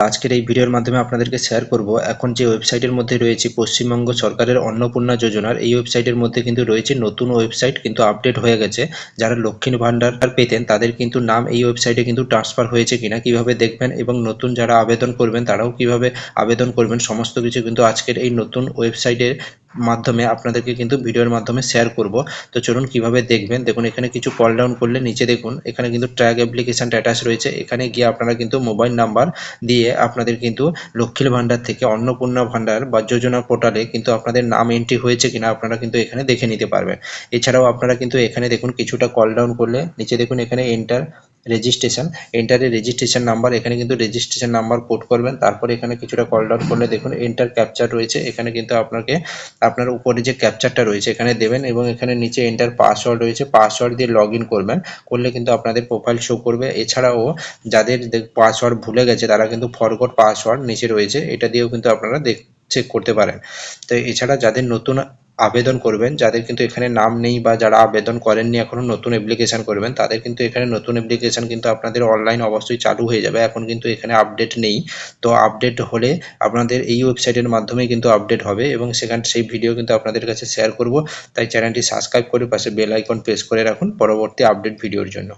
আজকের এই ভিডিওর মাধ্যমে আপনাদেরকে শেয়ার করব এখন যে ওয়েবসাইটের মধ্যে রয়েছে পশ্চিমবঙ্গ সরকারের অন্নপূর্ণা যোজনার এই ওয়েবসাইটের মধ্যে কিন্তু রয়েছে নতুন ওয়েবসাইট কিন্তু আপডেট হয়ে গেছে। যারা লক্ষ্মীর ভান্ডার পেতেন তাদের কিন্তু নাম এই ওয়েবসাইটে কিন্তু ট্রান্সফার হয়েছে কিনা কিভাবে দেখবেন এবং নতুন যারা আবেদন করবেন তারাও কিভাবে আবেদন করবেন সমস্ত কিছু কিন্তু আজকের এই নতুন ওয়েবসাইটের মাধ্যমে আপনাদেরকে কিন্তু ভিডিওর মাধ্যমে শেয়ার করব। তো চলুন কিভাবে দেখবেন। দেখুন এখানে কিছু কল ডাউন করলে নিচে দেখুন এখানে কিন্তু ট্র্যাক অ্যাপ্লিকেশন অ্যাটাচ রয়েছে। এখানে গিয়ে আপনারা কিন্তু মোবাইল নাম্বার দিয়ে আপনাদের কিন্তু লক্ষ্মীর ভান্ডার থেকে অন্নপূর্ণা ভান্ডার বা যোজনা পোর্টালে কিন্তু আপনাদের নাম এন্ট্রি হয়েছে কিনা আপনারা কিন্তু এখানে দেখে নিতে পারবেন। এছাড়াও আপনারা কিন্তু এখানে দেখুন কিছুটা কল ডাউন করলে নিচে দেখুন এখানে এন্টার এন্টারে রেজিস্ট্রেশন নাম্বার, এখানে কিন্তু রেজিস্ট্রেশন নাম্বার কোড করবেন। তারপরে এখানে কিছুটা কল ডাউন করলে দেখুন এন্টার ক্যাপচার রয়েছে। এখানে কিন্তু আপনাকে আপনার উপরে যে ক্যাপচারটা রয়েছে এখানে দেবেন এবং এখানে নিচে এন্টার পাসওয়ার্ড রয়েছে, পাসওয়ার্ড দিয়ে লগ ইন করবেন। করলে কিন্তু আপনাদের প্রোফাইল শো করবে। এছাড়াও যাদের পাসওয়ার্ড ভুলে গেছে তারা কিন্তু ফরগট পাসওয়ার্ড নিচে রয়েছে, এটা দিয়েও কিন্তু আপনারা চেক করতে পারেন। তো এছাড়া যাদের নতুন আবেদন করবেন, যাদের কিন্তু এখানে নাম নেই বা যারা আবেদন করেননি এখনো নতুন অ্যাপ্লিকেশন করবেন, তাদের কিন্তু এখানে নতুন অ্যাপ্লিকেশন কিন্তু আপনাদের অনলাইন অবশ্যই চালু হয়ে যাবে। এখন কিন্তু এখানে আপডেট নেই। তো আপডেট হলে আপনাদের এই ওয়েবসাইটের মাধ্যমেই কিন্তু আপডেট হবে এবং সেখানে সেই ভিডিও কিন্তু আপনাদের কাছে শেয়ার করব। তাই চ্যানেলটি সাবস্ক্রাইব করে পাশে বেল আইকন প্রেস করে রাখুন পরবর্তী আপডেট ভিডিওর জন্য।